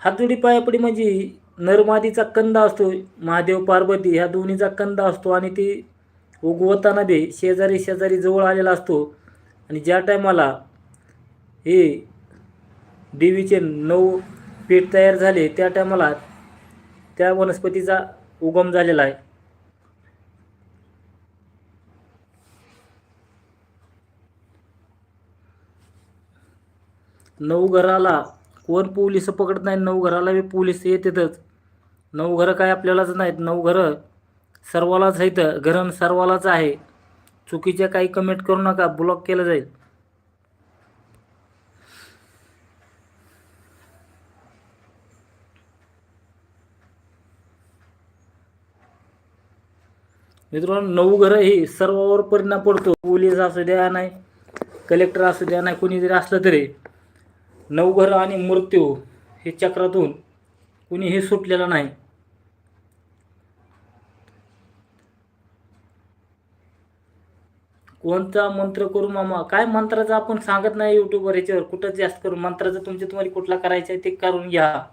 हातजोडी पायापडी म्हणजे नरमादीचा कंद असतो. महादेव पार्वती ह्या दोन्हीचा कंद असतो आणि ती उगवताना बी शेजारी शेजारी जवळ आलेला असतो. आणि ज्या टायमाला हे देवीचे 9 पीठ तयार झाले त्या टायमाला त्या वनस्पतीचा उगम झालेला आहे. नवघराला कोण पोलीस पकडत नाही. नवघराला बी पोलीस येतातच. नवघरं काय आपल्यालाच नाहीत. नवघरं सर्वालाच आहेत. घरण सर्वालाच आहे. चुकीच्या काही कमेंट करू नका, ब्लॉक केलं जाईल. मित्रांनो, नवघरं ही सर्वावर परिणाम पडतो. पोलीस असू द्या नाही, कलेक्टर असू द्या नाही, कोणी जरी असलं तरी नवघरं आणि मृत्यू हे चक्रातून कुणीही सुटलेलं नाही. कोणता मंत्र करू मामा? काय मंत्राचं आपण सांगत नाही यूट्यूबवर, याच्यावर कुठं जास्त करू. मंत्राचं तुम्हाला कुठला करायचा आहे ते करून घ्या.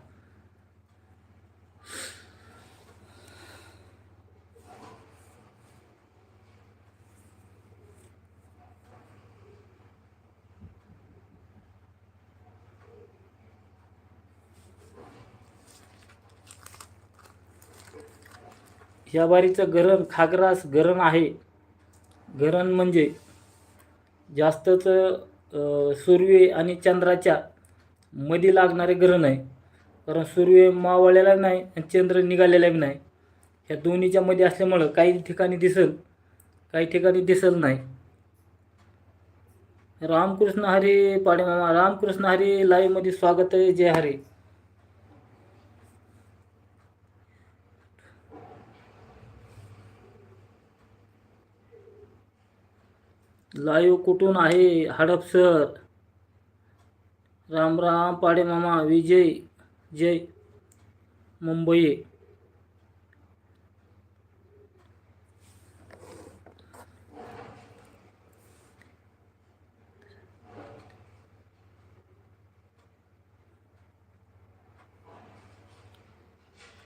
ह्या बारीचं गरण खागरास गरण आहे. गरण म्हणजे जास्तच सूर्य आणि चंद्राच्या मध्ये लागणारे ग्रहण आहे. कारण सूर्य मावळलेला नाही आणि चंद्र निघालेला बी नाही. ह्या दोन्हीच्या मध्ये असल्यामुळं काही ठिकाणी दिसल, काही ठिकाणी दिसल नाही. रामकृष्ण हरी पाडेमामा. रामकृष्ण हरी लाईव्ह मध्ये स्वागत आहे. जय हरी. लाईव्ह कुठून आहे? हडपसर. राम राम पाडेमामा. विजय जय मुंबई.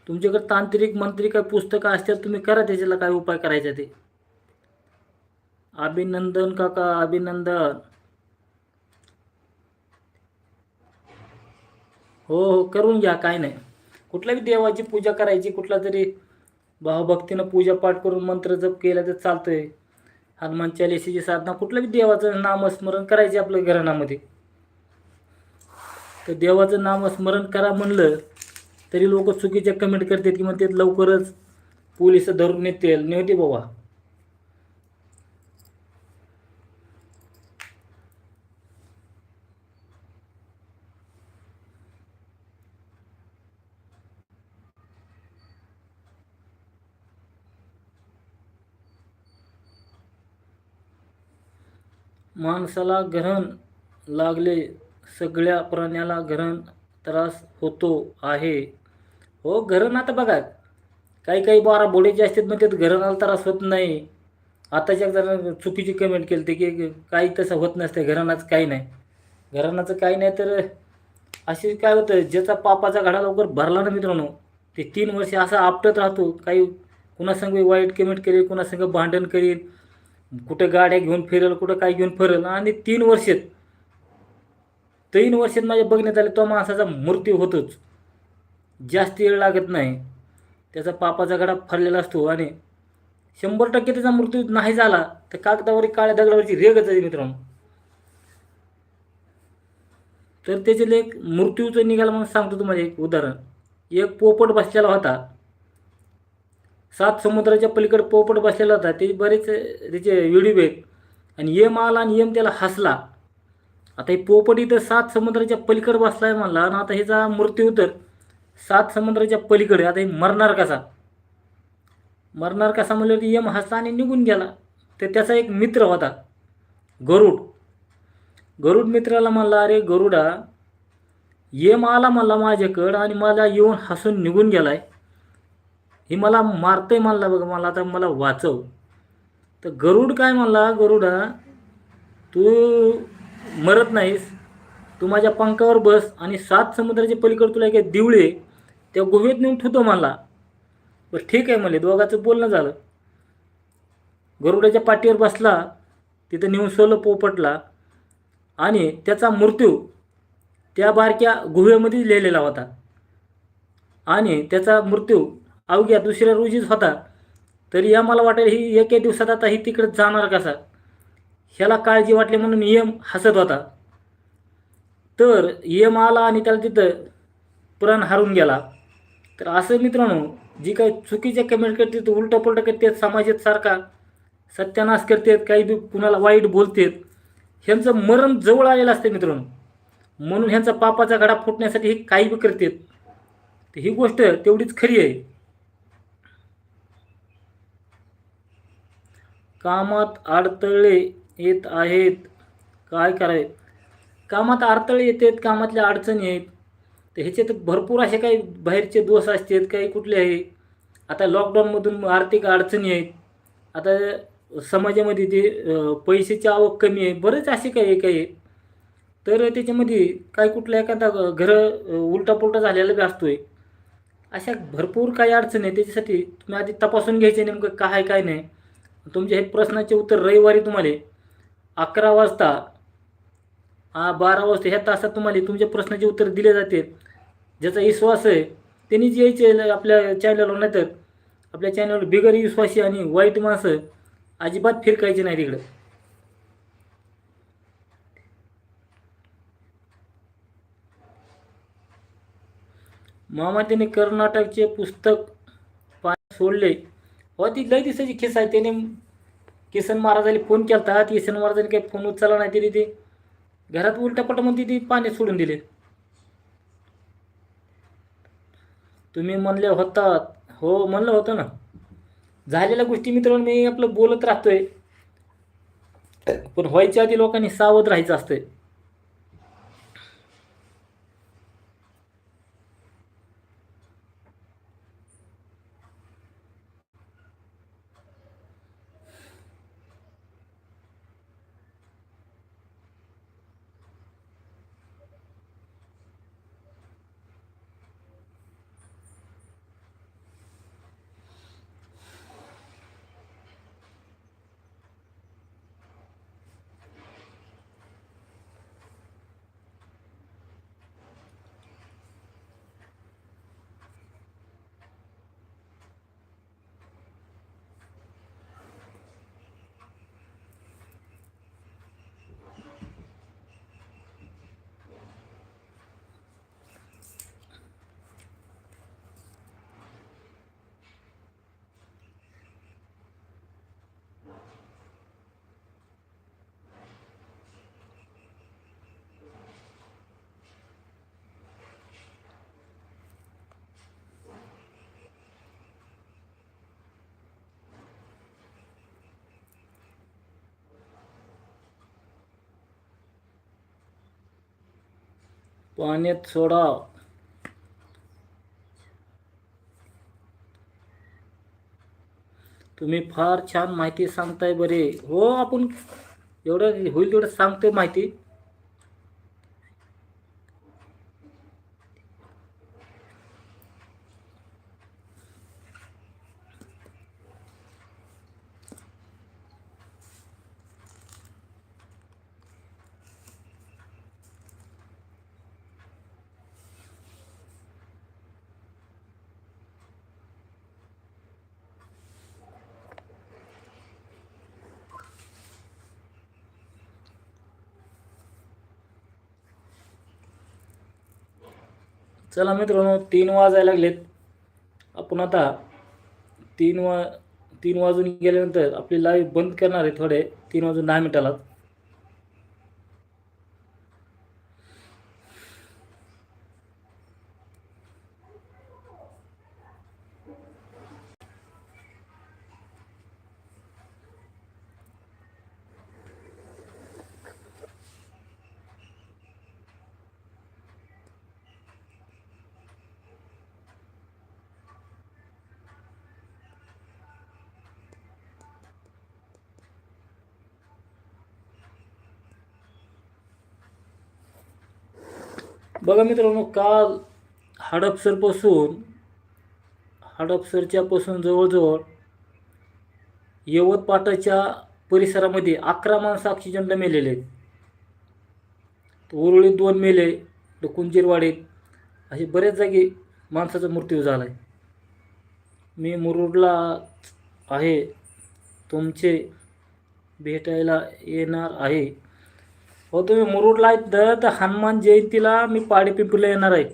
तुमच्याकडे तांत्रिक मंत्री काय पुस्तकं असतात, तुम्ही करा त्याच्याला काय उपाय करायचा ते. अभिनंदन काका, अभिनंदन. हो हो करून घ्या, काय नाही. कुठल्याही देवाची पूजा करायची, कुठला तरी भावभक्तीनं पूजा पाठ करून मंत्र जप केला तर चालतंय. हनुमान चालीसाची साधना, कुठल्याही देवाचं नामस्मरण करायचे आपल्या घराण्यामध्ये. तर देवाचं नामस्मरण करा म्हणलं तरी लोक चुकीच्या कमेंट करतात की म्हणते लवकरच पोलिस धरून येतील. नेते बाबा. माणसाला ग्रहण लागले, सगळ्या प्राण्याला ग्रहण त्रास होतो आहे. हो ग्रहण आता बघा, काही काही 12 बोडेचे असतात म्हणतात ग्रहणाला त्रास होत नाही. आताच्या जरा चुकीची कमेंट केली ते की काही तसं होत नसते, घराणाचं काही नाही. घराणाचं काही नाही तर असे काय होतं, ज्याचा पापाचा घडा लवकर भरला ना मित्रांनो, ते 3 वर्ष असा आपटत राहतो. काही कुणासंग वाईट कमेंट करेल, कुणासंग भांडण करेल, कुठं गाड्या घेऊन फिरेल, कुठं काय घेऊन फिरेल. आणि 3 वर्षात माझ्या बघण्यात आले तो माणसाचा मृत्यू होतोच. जास्त वेळ लागत नाही. त्याचा पापाचा घडा फरलेला असतो आणि 100% त्याचा मृत्यू नाही झाला तर कागदावर काळ्या दगडावरची रेगच आहे मित्रांनो. तर त्याचे एक मृत्यूचं निघालं म्हणून सांगतो तुम्हाला एक उदाहरण. एक पोपट बसलेला होता, 7 समुद्राच्या पलीकडे पोपट बसलेला होता. ते बरेच त्याचे व्हिडिओ आहेत. आणि यम आला आणि यम त्याला हसला. आता हे पोपट इथं 7 समुद्राच्या पलीकडे बसलाय म्हणला आणि आता ह्याचा मृत्यू तर 7 समुद्राच्या पलीकडे. आता हे मरणार कसा? मरणार कसा म्हणल्यावर यम हसला आणि निघून गेला. तर त्याचा एक मित्र होता गरुड. गरुड मित्राला म्हणला, अरे गरुडा, यम आला म्हणला माझ्याकडं आणि मला येऊन हसून निघून गेलाय. ही मला मारतंय म्हणला बघ, मला आता मला वाचव. तर गरुड काय म्हणला, गरुडा तू मरत नाहीस, तू माझ्या पंखावर बस आणि 7 समुद्राच्या पलीकडे तुला एक दिवळे त्या गुहेत नेऊन ठेवतो म्हणला. बरं ठीक आहे म्हणले, दोघांचं बोलणं झालं. गरुडाच्या पाठीवर बसला, तिथं नेऊन सोलं पोपटला आणि त्याचा मृत्यू त्या बारक्या गुहेमध्ये लिहिलेला होता आणि त्याचा मृत्यू अवघ्या दुसऱ्या रोजीच होता. तरी या मला वाटेल ही एके दिवसात आता ही तिकडे जाणार कसा, ह्याला काळजी वाटली म्हणून यम हसत होता. तर यम आला आणि त्याला तिथं प्राण हरून गेला. तर असं मित्रांनो, जी काही चुकीच्या कमेंट करतात, उलटं पुलटं करतात, समाजात सारखा सत्यानाश करतात, काही बी कुणाला वाईट बोलतात, ह्यांचं मरण जवळ आलेलं असतं मित्रांनो. म्हणून ह्यांचा पापाचा घडा फुटण्यासाठी हे काही बी करतात. तर ही गोष्ट तेवढीच खरी आहे. कामात अडथळे येत आहेत, काय करावे? कामात अडथळे येतात, कामातल्या अडचणी आहेत. तर ह्याच्यात भरपूर असे काही बाहेरचे दोष असतात, काही कुठले आहे. आता लॉकडाऊनमधून आर्थिक अडचणी आहेत. आता समाजामध्ये जे पैशाची आवक कमी आहे, बरेच असे काही काही आहेत. तर त्याच्यामध्ये काय कुठला एखादा घरं उलटापुलटा झालेला बी असतोय. अशा भरपूर काही अडचणी आहे. त्याच्यासाठी तुम्ही आधी तपासून घ्यायचे नेमकं काय काय नाही. तुमच्या हे प्रश्नाचे उत्तर रविवारी तुम्हाला 11 वाजता 12 वाजता ह्या तासात तुम्हाला तुमच्या प्रश्नाचे उत्तर दिले जाते. ज्याचा विश्वास आहे त्यांनीच यायचे आपल्या चॅनलवर, नाही तर आपल्या चॅनलवर बिगर विश्वासी आणि वाईट माणसं अजिबात फिरकायचे नाही तिकडं. मामा त्याने कर्नाटकचे पुस्तक पाण्यात सोडले. हो ती लय दिवसाची खिस्सा आहे. त्याने किसन महाराजाला फोन केला होता, किसन महाराजांनी काही फोन उचलला नाही. तरी ते घरात उलटापट म्हणते ती पाण्यात सोडून दिले. तुम्ही म्हणले होतात, हो म्हणलं होतं ना. झालेल्या गोष्टी मित्रांनो मी आपलं बोलत राहतोय, पण व्हायच्या आधी लोकांनी सावध राहायचं असतंय. पाण्यात सोडा. तुम्ही फार छान माहिती सांगताय बरे. हो, आपण एवढं होईल तेवढं सांगतोय माहिती. चला मित्रांनो, 3 वाजायला लागलेत. आपण आता 3 वाजून गेल्यानंतर आपली लाईव्ह बंद करणार आहे थोडे 3 वाजून 10 मिनिटाला. बघा मित्रांनो, काल हडपसरच्या पासून जवळजवळ यवत पाटाच्या परिसरामध्ये 11 माणसं ऑक्सिजनला मेलेले आहेत. उरुळीत 2 मेले, कुंजीरवाडीत असे बरेच जागी माणसाचा मृत्यू झाला आहे. मी मुरुडला आहे, तुमचे भेटायला येणार आहे. हो, तुम्ही मुरुडला आहेत तर हनुमान जयंतीला मी पाडेपिंपरीला येणार आहे.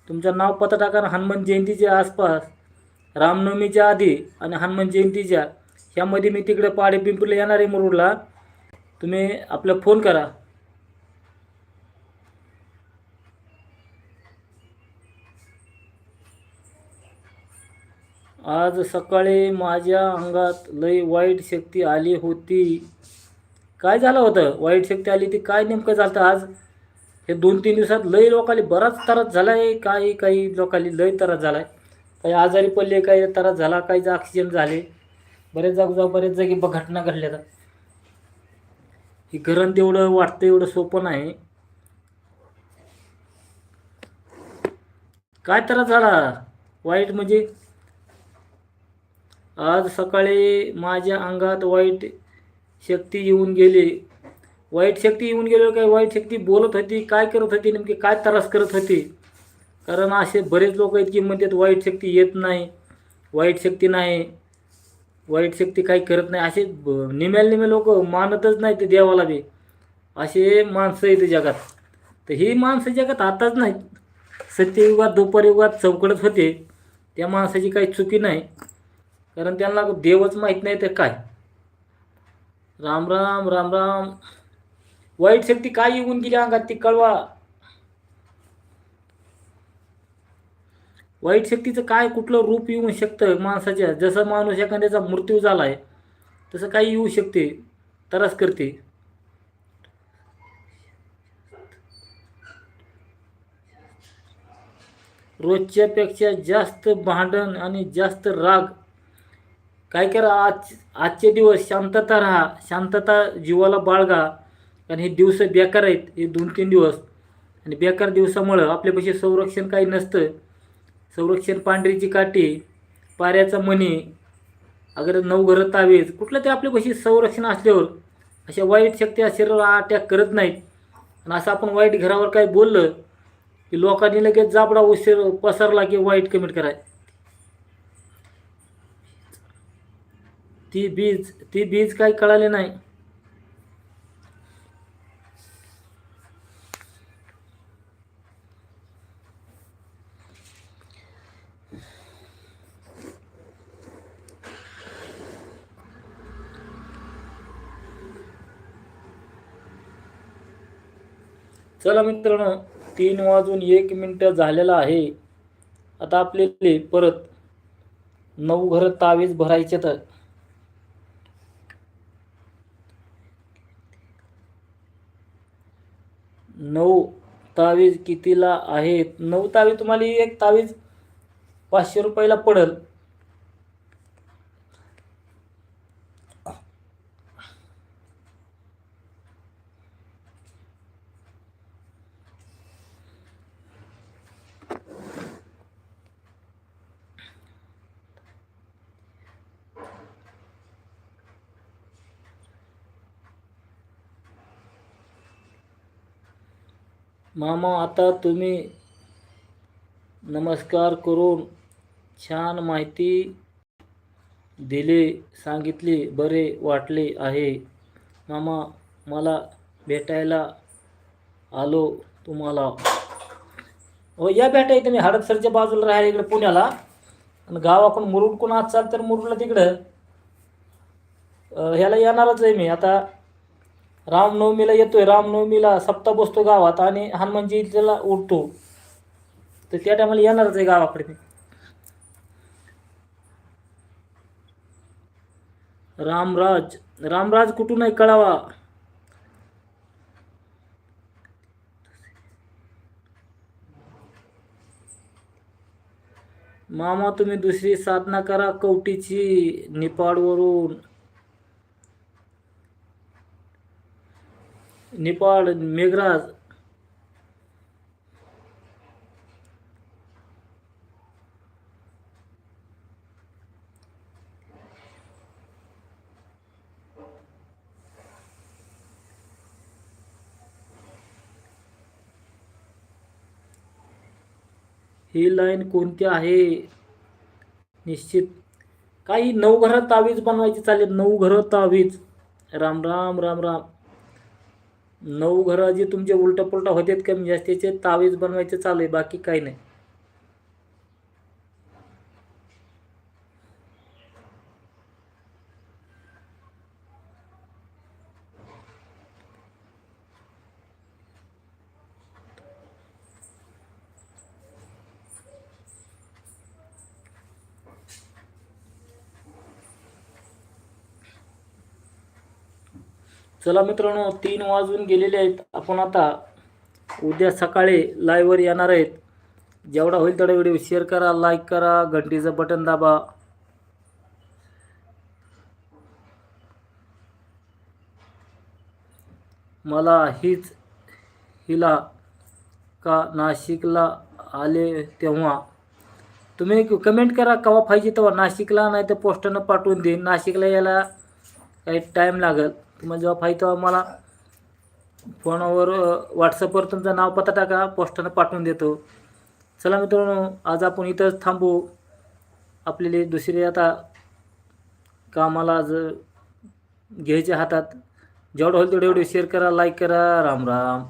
तुमचं नाव पत्ता टाका. हनुमान जयंतीच्या आसपास, रामनवमीच्या आधी आणि हनुमान जयंतीच्या ह्यामध्ये मी तिकडे पाडेपिंपरीला येणार आहे मुरुडला. तुम्ही आपला फोन करा. आज सकाळी माझ्या अंगात लय वाईट शक्ती आली होती. काय झालं होतं? वाईट शक्ती आली ती काय नेमकं झालं आज? हे 2-3 दिवसात लय लोकांनी बराच त्रास झाला आहे. काही लोकांनी लय त्रास झाला आहे. काही आजारी पडले, काही त्रास झाला, काही ॲक्सिडेंट झाले. बरेच जागी घटना घडल्या. ही घरण तेवढं वाटतं एवढं सोपं नाही. काय त्रास झाला वाईट म्हणजे? आज सकाळी माझ्या अंगात वाईट शक्ती येऊन गेली. वाईट शक्ती येऊन गेल्यावर काय वाईट शक्ती बोलत होती, काय करत होती, नेमकी काय त्रास करत होती? कारण असे बरेच लोक आहेत की म्हणतात वाईट शक्ती येत नाही, वाईट शक्ती नाही, वाईट शक्ती काही करत नाही. असे निम्याला लोक मानतच नाही ते देवाला बी. असे माणसं आहेत जगात. तर ही माणसं जगात आताच नाहीत. सत्ययुगात द्वापरयुगात चौकडत होते. त्या माणसाची काही चुकी नाही, कारण त्यांना देवच माहीत नाही तर काय. राम राम राम राम. वाईट शक्ती काय येऊन गेली अंगात ती कळवा. वाईट शक्तीचं काय कुठलं रूप येऊ शकतं माणसाच्या? जसं माणूस एखाद्याचा मृत्यू झाला आहे तसं काही येऊ शकते, त्रास करते. रोजच्यापेक्षा जास्त भांडण आणि जास्त राग. काय करा, आजचे दिवस शांतता राहा, शांतता जीवाला बाळगा. कारण हे दिवस बेकार आहेत, हे 2-3 दिवस. आणि बेकार दिवसामुळं आपल्यापाशी संरक्षण काही नसतं. संरक्षण पांढरीची काठी, पाऱ्याचा मणी, अगर 9 घरं तावीज, कुठलं तरी आपल्यापाशी संरक्षण असल्यावर अशा वाईट शक्ती शरीरावर अटॅक करत नाहीत. आणि असं आपण वाईट घरावर काय बोललं की लोकांनी लगेच जाबडा उशीर पसरला की वाईट कमेंट कराय. ती बीज काही कळाले नाही. चला मित्रांनो, 3:01 झालेला आहे. आता आपल्याला परत 9 घरं तावीज भरायचे. तर 9 तावीज कितीला आहेत? 9 तावीज तुम्हाला एक तावीज 500 रुपयाला पडेल. मामा, आता तुम्ही नमस्कार करून छान माहिती दिली, सांगितली, बरे वाटले आहे. मामा, मला भेटायला आलो तुम्हाला. हो, या भेटा. तुम्ही हडपसरच्या बाजूला राहायला इकडे पुण्याला, आणि गावाकडून मुरुड कोण आज चाल तर मुरुडला तिकडं ह्याला येणारच आहे मी. आता रामनवमीला येतोय, रामनवमीला सप्ताह बसतो गावात आणि हनुमान जयंतीला उठतो, तर त्या टायमाला येणारच आहे गावाकडे मी. रामराज कुठून आहे कळावा. मामा, तुम्ही दुसरी साधना करा कवटीची. निपाड मेघराज. ही लाईन कोणती आहे निश्चित? काही 9 घरं तावीज बनवायची चालेल. 9 घरं तावीज. राम राम राम राम. 9 घरं जे तुमचे उलटा पुलटा होतात कमी जास्तीचे तावीज बनवायचे चालू आहे, बाकी काही नाही. चला मित्रांनो, 3 वाजून गेलेले आहेत. आपण आता उद्या सकाळी लाईव्हवर येणार आहेत. जेवढा होईल तेवढा व्हिडिओ शेअर करा, लाईक करा, घंटीचं बटन दाबा. मला हीच हिला का नाशिकला आले तेव्हा तुम्ही कमेंट करा केव्हा पाहिजे तेव्हा. नाशिकला नाही तर पोस्टानं पाठवून देईन. नाशिकला यायला काही टाईम लागेल. तुम्हाला जेव्हा पाहिजे तेव्हा मला फोनवर व्हॉट्सअपवर तुमचं नाव पत्ता टाका, पोस्टानं पाठवून देतो. चला मित्रांनो, आज आपण इथंच थांबू. आपल्याला दुसरे आता कामाला आज घ्यायचे हातात. जेवढं होईल तेवढे व्हिडिओ शेअर करा, लाईक करा. राम राम.